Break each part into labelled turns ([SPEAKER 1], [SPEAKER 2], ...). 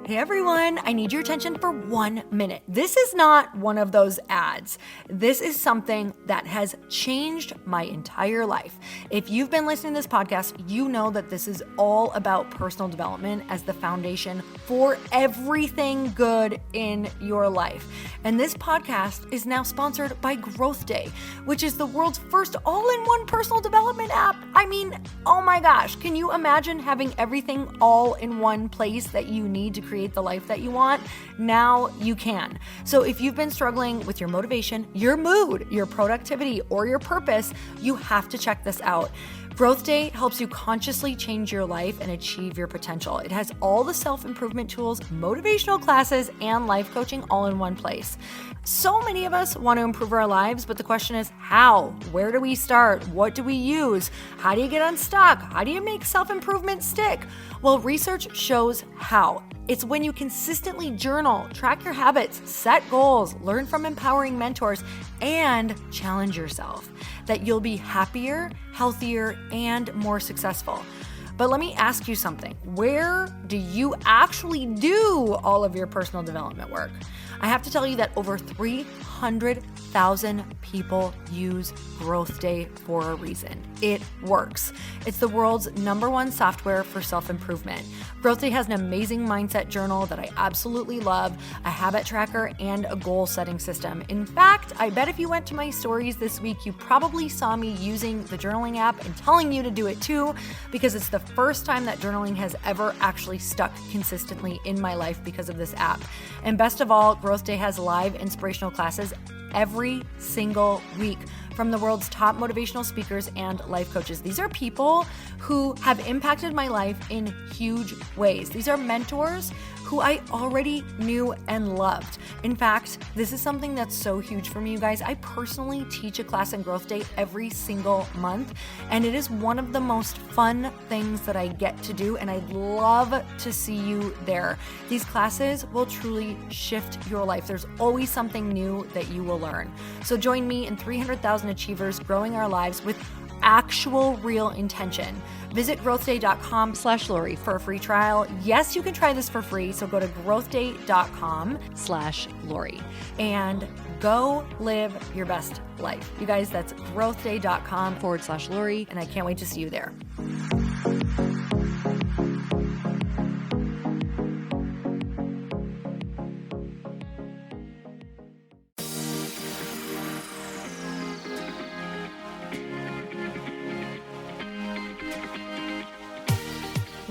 [SPEAKER 1] Hey everyone, I need your attention for 1 minute. This is not one of those ads. This is something that has changed my entire life. If you've been listening to this podcast, you know that this is all about personal development as the foundation for everything good in your life. And this podcast is now sponsored by Growth Day, which is the world's first all-in-one personal development app. I mean, oh my gosh, can you imagine having everything all in one place that you need to create the life that you want? Now you can. So if you've been struggling with your motivation, your mood, your productivity, or your purpose, you have to check this out. Growth Day helps you consciously change your life and achieve your potential. It has all the self-improvement tools, motivational classes, and life coaching all in one place. So many of us want to improve our lives, but the question is how? Where do we start? What do we use? How do you get unstuck? How do you make self-improvement stick? Well, research shows how. It's when you consistently journal, track your habits, set goals, learn from empowering mentors, and challenge yourself that you'll be happier, healthier, and more successful. But let me ask you something. Where do you actually do all of your personal development work? I have to tell you that over 300,000 people use Growth Day for a reason. It works. It's the world's #1 software for self-improvement. Growth Day has an amazing mindset journal that I absolutely love, a habit tracker, and a goal-setting system. In fact, I bet if you went to my stories this week, you probably saw me using the journaling app and telling you to do it too, because it's the first time that journaling has ever actually stuck consistently in my life because of this app. And best of all, Growth Day has live inspirational classes every single week from the world's top motivational speakers and life coaches. These are people who have impacted my life in huge ways. These are mentors who I already knew and loved. In fact, this is something that's so huge for me, you guys. I personally teach a class in Growth Day every single month, and it is one of the most fun things that I get to do, and I'd love to see you there. These classes will truly shift your life. There's always something new that you will learn. So join me and 300,000 achievers growing our lives with actual real intention. Visit growthday.com/Lori for a free trial. Yes, you can try this for free. So go to growthday.com/Lori and go live your best life. You guys, that's growthday.com/Lori. And I can't wait to see you there.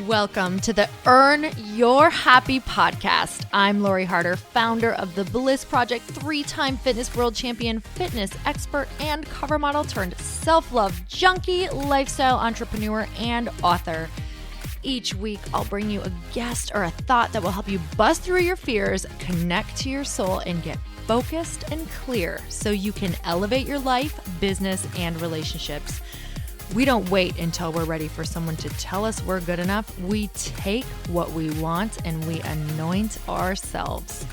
[SPEAKER 1] Welcome to the Earn Your Happy podcast. I'm Lori Harder, founder of The Bliss Project, 3-time fitness world champion, fitness expert, and cover model turned self-love junkie, lifestyle entrepreneur, and author. Each week, I'll bring you a guest or a thought that will help you bust through your fears, connect to your soul, and get focused and clear so you can elevate your life, business, and relationships. We don't wait until we're ready for someone to tell us we're good enough. We take what we want and we anoint ourselves.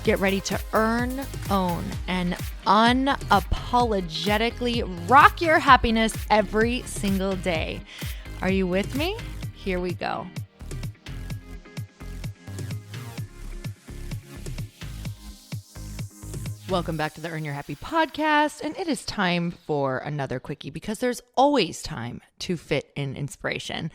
[SPEAKER 1] Get ready to earn, own, and unapologetically rock your happiness every single day. Are you with me? Here we go. Welcome back to the Earn Your Happy podcast, and it is time for another quickie because there's always time to fit in inspiration.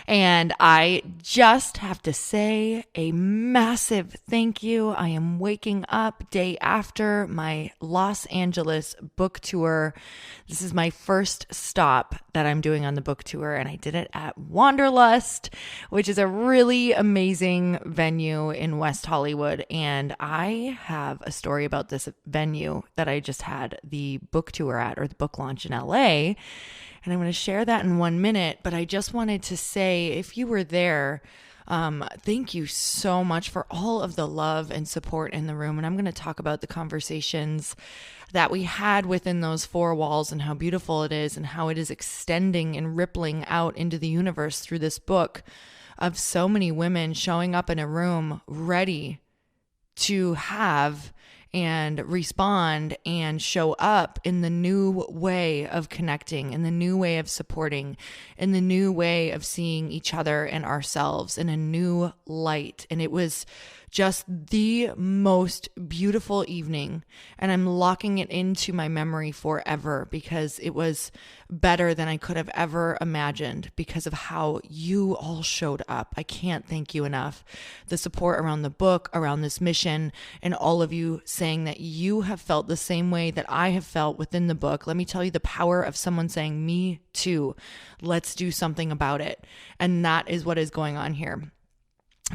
[SPEAKER 1] And I just have to say a massive thank you. I am waking up day after my Los Angeles book tour. This is my first stop that I'm doing on the book tour, and I did it at Wanderlust, which is a really amazing venue in West Hollywood. And I have a story about this venue that I just had the book tour at, or the book launch in LA. And I'm going to share that in 1 minute, but I just wanted to say, if you were there, thank you so much for all of the love and support in the room. And I'm going to talk about the conversations that we had within those 4 walls and how beautiful it is and how it is extending and rippling out into the universe through this book of so many women showing up in a room ready to have and respond and show up in the new way of connecting, in the new way of supporting, in the new way of seeing each other and ourselves in a new light. And it was just the most beautiful evening, and I'm locking it into my memory forever because it was better than I could have ever imagined because of how you all showed up. I can't thank you enough. The support around the book, around this mission, and all of you saying that you have felt the same way that I have felt within the book. Let me tell you the power of someone saying, me too. Let's do something about it. And that is what is going on here.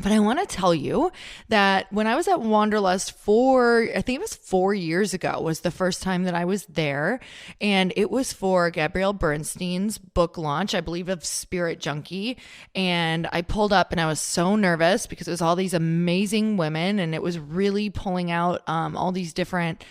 [SPEAKER 1] But I want to tell you that when I was at Wanderlust I think it was 4 years ago, was the first time that I was there. And it was for Gabrielle Bernstein's book launch, I believe, of Spirit Junkie. And I pulled up and I was so nervous because it was all these amazing women, and it was really pulling out all these different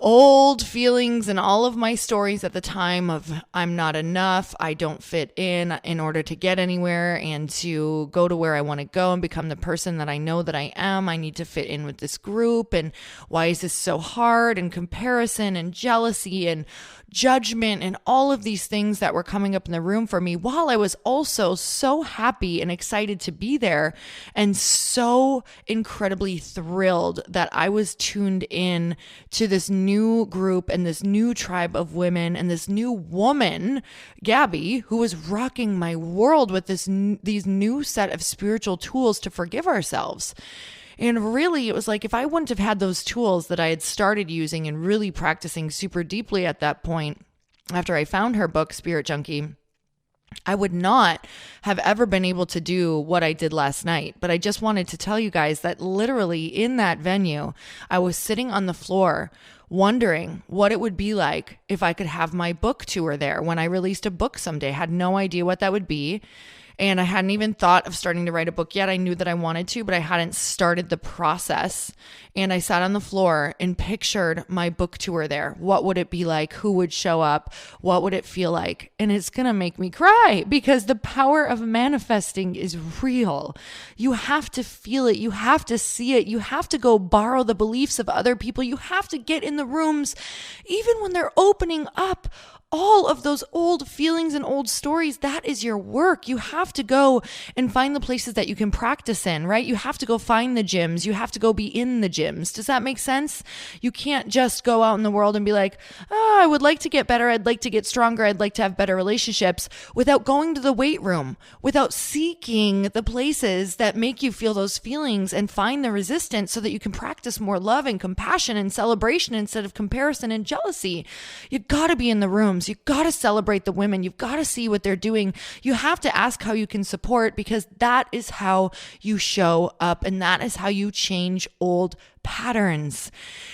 [SPEAKER 1] old feelings and all of my stories at the time of I'm not enough, I don't fit in order to get anywhere and to go to where I want to go and become the person that I know that I am. I need to fit in with this group, and why is this so hard, and comparison and jealousy and judgment and all of these things that were coming up in the room for me, while I was also so happy and excited to be there and so incredibly thrilled that I was tuned in to this new group and this new tribe of women and this new woman, Gabby, who was rocking my world with these new set of spiritual tools to forgive ourselves. And really, it was like if I wouldn't have had those tools that I had started using and really practicing super deeply at that point, after I found her book, Spirit Junkie, I would not have ever been able to do what I did last night. But I just wanted to tell you guys that literally in that venue, I was sitting on the floor wondering what it would be like if I could have my book tour there when I released a book someday. I had no idea what that would be. And I hadn't even thought of starting to write a book yet. I knew that I wanted to, but I hadn't started the process. And I sat on the floor and pictured my book tour there. What would it be like? Who would show up? What would it feel like? And it's going to make me cry because the power of manifesting is real. You have to feel it. You have to see it. You have to go borrow the beliefs of other people. You have to get in the rooms, even when they're opening up all of those old feelings and old stories. That is your work. You have to go and find the places that you can practice in, right? You have to go find the gyms. You have to go be in the gyms. Does that make sense? You can't just go out in the world and be like, oh, I would like to get better. I'd like to get stronger. I'd like to have better relationships without going to the weight room, without seeking the places that make you feel those feelings and find the resistance so that you can practice more love and compassion and celebration instead of comparison and jealousy. You got to be in the room. You got to celebrate the women. You've got to see what they're doing. You have to ask how you can support, because that is how you show up, and that is how you change old patterns.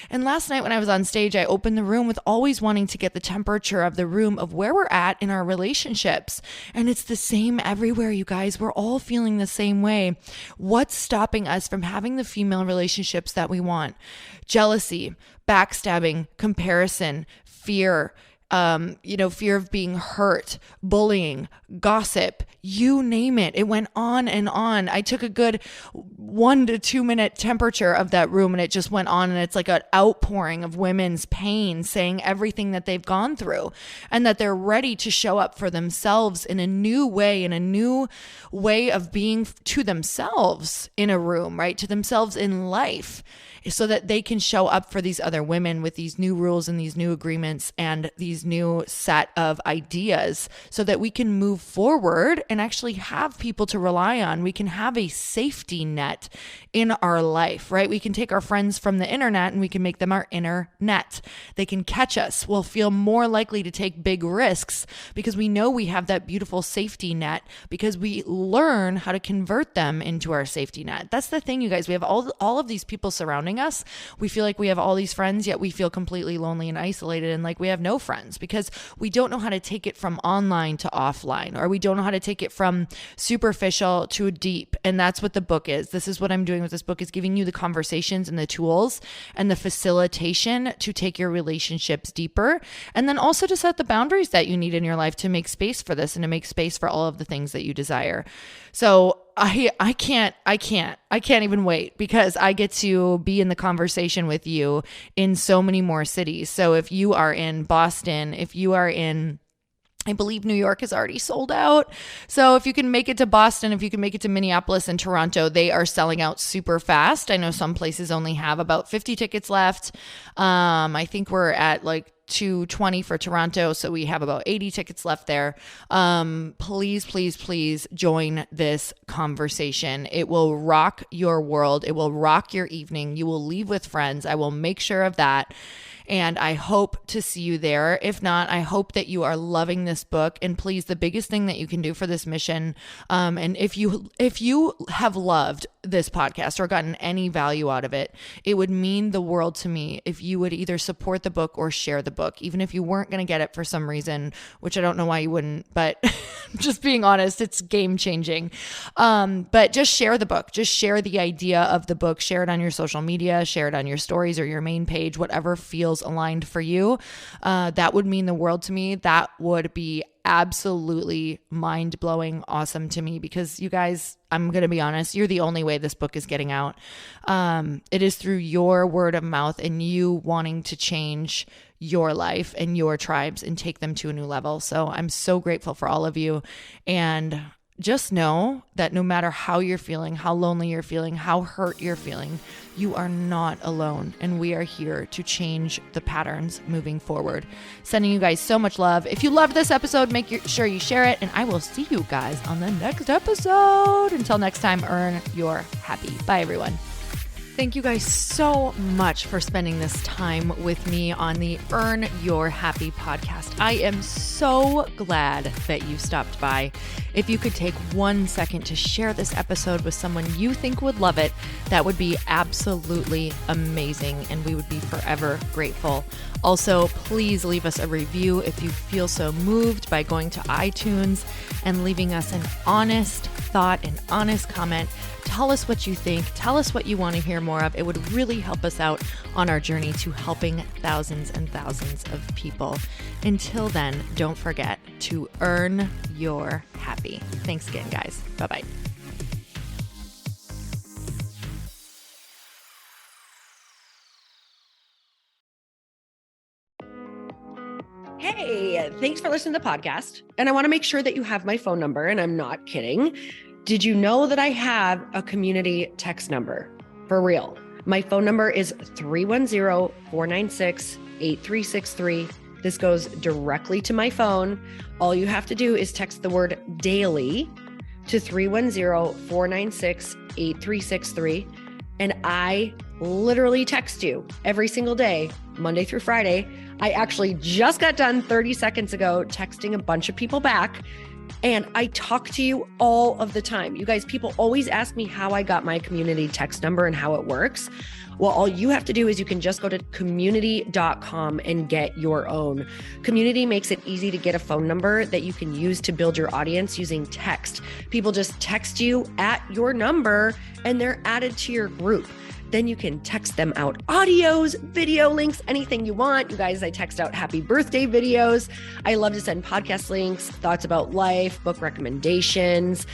[SPEAKER 1] And last night when I was on stage, I opened the room with always wanting to get the temperature of the room of where we're at in our relationships. And it's the same everywhere, you guys. We're all feeling the same way. What's stopping us from having the female relationships that we want? Jealousy, backstabbing, comparison, fear, fear of being hurt, bullying, gossip, you name it. It went on and on. I took a good 1 to 2 minute temperature of that room, and it just went on, and it's like an outpouring of women's pain, saying everything that they've gone through and that they're ready to show up for themselves in a new way, in a new way of being to themselves in a room, right? To themselves in life, so that they can show up for these other women with these new rules and these new agreements and these new set of ideas, so that we can move forward and actually have people to rely on. We can have a safety net in our life, right? We can take our friends from the internet and we can make them our inner net. They can catch us. We'll feel more likely to take big risks because we know we have that beautiful safety net, because we learn how to convert them into our safety net. That's the thing, you guys. We have all of these people surrounding us. We feel like we have all these friends, yet we feel completely lonely and isolated and like we have no friends, because we don't know how to take it from online to offline, or we don't know how to take it from superficial to deep. And that's what the book is. This is what I'm doing with this book, is giving you the conversations and the tools and the facilitation to take your relationships deeper, and then also to set the boundaries that you need in your life to make space for this and to make space for all of the things that you desire. So I can't even wait because I get to be in the conversation with you in so many more cities. So if you are in Boston, if you are in, I believe New York is already sold out. So if you can make it to Boston, if you can make it to Minneapolis and Toronto, they are selling out super fast. I know some places only have about 50 tickets left. I think we're at like 220 for Toronto. So we have about 80 tickets left there. Please, please, please join this conversation. It will rock your world. It will rock your evening. You will leave with friends. I will make sure of that. And I hope to see you there. If not, I hope that you are loving this book. And please, the biggest thing that you can do for this mission, and if you have loved this podcast or gotten any value out of it, it would mean the world to me if you would either support the book or share the book, even if you weren't going to get it for some reason, which I don't know why you wouldn't, but just being honest, it's game changing. But just share the book, just share the idea of the book, share it on your social media, share it on your stories or your main page, whatever feels aligned for you. That would mean the world to me. That would be absolutely mind-blowing awesome to me because you guys, I'm going to be honest, you're the only way this book is getting out. It is through your word of mouth and you wanting to change your life and your tribes and take them to a new level. So I'm so grateful for all of you. And just know that no matter how you're feeling, how lonely you're feeling, how hurt you're feeling, you are not alone. And we are here to change the patterns moving forward. Sending you guys so much love. If you loved this episode, make sure you share it. And I will see you guys on the next episode. Until next time, earn your happy. Bye, everyone. Thank you guys so much for spending this time with me on the Earn Your Happy podcast. I am so glad that you stopped by. If you could take 1 second to share this episode with someone you think would love it, that would be absolutely amazing, and we would be forever grateful. Also, please leave us a review if you feel so moved by going to iTunes and leaving us an honest thought, an honest comment. Tell us what you think. Tell us what you want to hear more of. It would really help us out on our journey to helping thousands and thousands of people. Until then, don't forget to earn your happy. Thanks again, guys. Bye-bye. Hey, thanks for listening to the podcast. And I want to make sure that you have my phone number, and I'm not kidding. Did you know that I have a community text number? For real. My phone number is 310-496-8363. This goes directly to my phone. All you have to do is text the word daily to 310-496-8363. And I literally text you every single day, Monday through Friday. I actually just got done 30 seconds ago texting a bunch of people back. And I talk to you all of the time. You guys, people always ask me how I got my community text number and how it works. Well, all you have to do is you can just go to community.com and get your own. Community makes it easy to get a phone number that you can use to build your audience using text. People just text you at your number and they're added to your group. Then you can text them out audios, video links, anything you want. You guys, I text out happy birthday videos. I love to send podcast links, thoughts about life, book recommendations,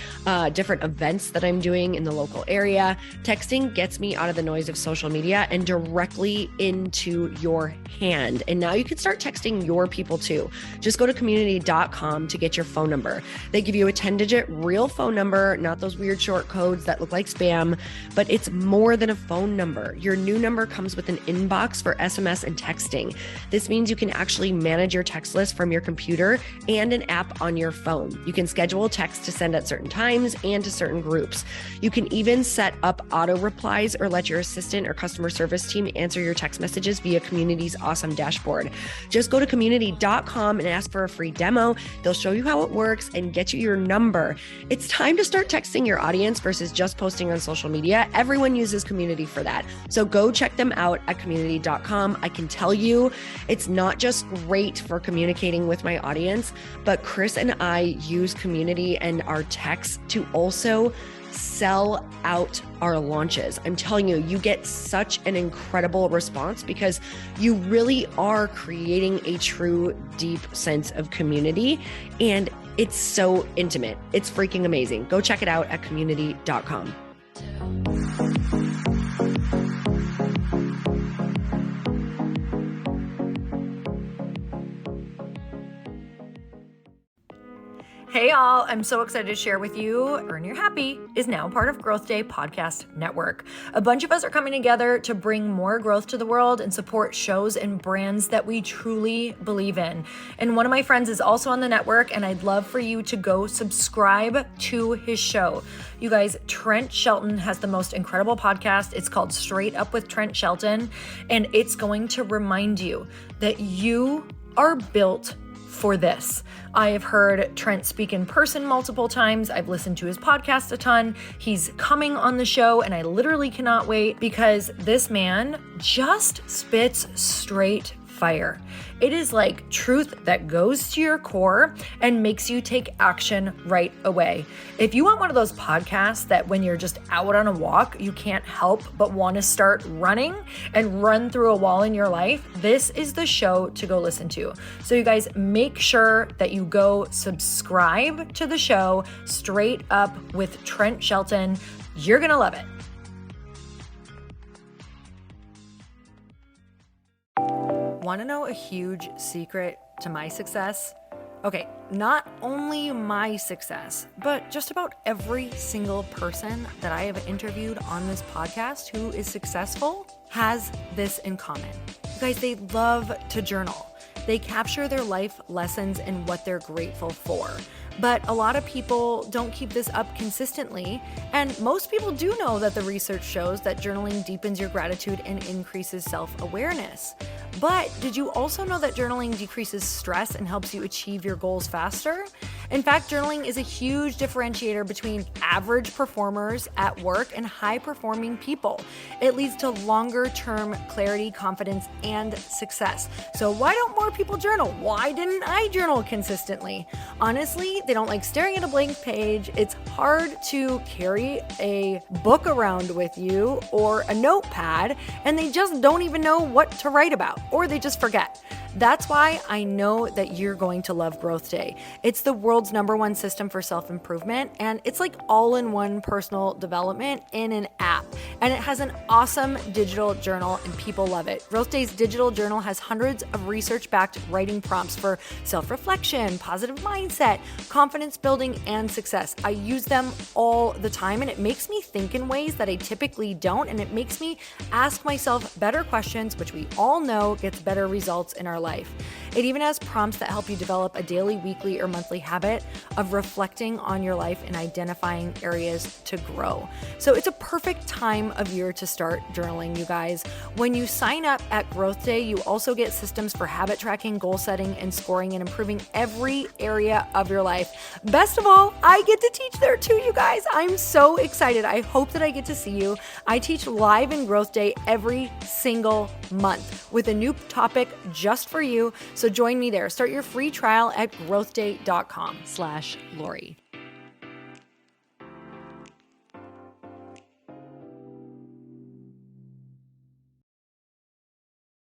[SPEAKER 1] different events that I'm doing in the local area. Texting gets me out of the noise of social media and directly into your hand. And now you can start texting your people too. Just go to community.com to get your phone number. They give you a 10-digit real phone number, not those weird short codes that look like spam, but it's more than a phone number. Your new number comes with an inbox for SMS and texting. This means you can actually manage your text list from your computer and an app on your phone. You can schedule text to send at certain times and to certain groups. You can even set up auto replies or let your assistant or customer service team answer your text messages via Community's awesome dashboard. Just go to community.com and ask for a free demo. They'll show you how it works and get you your number. It's time to start texting your audience versus just posting on social media. Everyone uses Community for that. So go check them out at community.com. I can tell you it's not just great for communicating with my audience, but Chris and I use Community and our texts to also sell out our launches. I'm telling you, you get such an incredible response because you really are creating a true, deep sense of community. And
[SPEAKER 2] It's so intimate. It's freaking amazing. Go check it out at community.com.
[SPEAKER 1] Hey y'all, I'm so excited to share with you, Earn Your Happy is now part of Growth Day Podcast Network. A bunch of us are coming together to bring more growth to the world and support shows and brands that we truly believe in. And one of my friends is also on the network, and I'd love for you to go subscribe to his show. You guys, Trent Shelton has the most incredible podcast. It's called Straight Up with Trent Shelton, and it's going to remind you that you are built for this. I have heard Trent speak in person multiple times. I've listened to his podcast a ton. He's coming on the show, and I literally cannot wait because this man just spits straight fire. It is like truth that goes to your core and makes you take action right away. If you want one of those podcasts that when you're just out on a walk, you can't help but want to start running and run through a wall in your life, this is the show to go listen to. So you guys, make sure that you go subscribe to the show, Straight Up with Trent Shelton. You're going to love it. Want to know a huge secret to my success? Okay, not only my success, but just about every single person that I have interviewed on this podcast who is successful has this in common. You guys, they love to journal. They capture their life lessons and what they're grateful for. But a lot of people don't keep this up consistently. And most people do know that the research shows that journaling deepens your gratitude and increases self-awareness. But did you also know that journaling decreases stress and helps you achieve your goals faster? In fact, journaling is a huge differentiator between average performers at work and high-performing people. It leads to longer-term clarity, confidence, and success. So why don't more people journal? Why didn't I journal consistently? Honestly, they don't like staring at a blank page. It's hard to carry a book around with you or a notepad, and they just don't even know what to write about, or they just forget. That's why I know that you're going to love Growth Day. It's the world's #1 system for self-improvement, and it's like all-in-one personal development in an app. And it has an awesome digital journal, and people love it. Growth Day's digital journal has hundreds of research-backed writing prompts for self-reflection, positive mindset, confidence building, and success. I use them all the time, and it makes me think in ways that I typically don't, and it makes me ask myself better questions, which we all know gets better results in our life. It even has prompts that help you develop a daily, weekly, or monthly habit of reflecting on your life and identifying areas to grow. So it's a perfect time of year to start journaling, you guys. When you sign up at Growth Day, you also get systems for habit tracking, goal setting, and scoring, and improving every area of your life. Best of all, I get to teach there too, you guys. I'm so excited. I hope that I get to see you. I teach live in Growth Day every single month with a new topic just for you. So join me there. Start your free trial at growthday.com/Lori.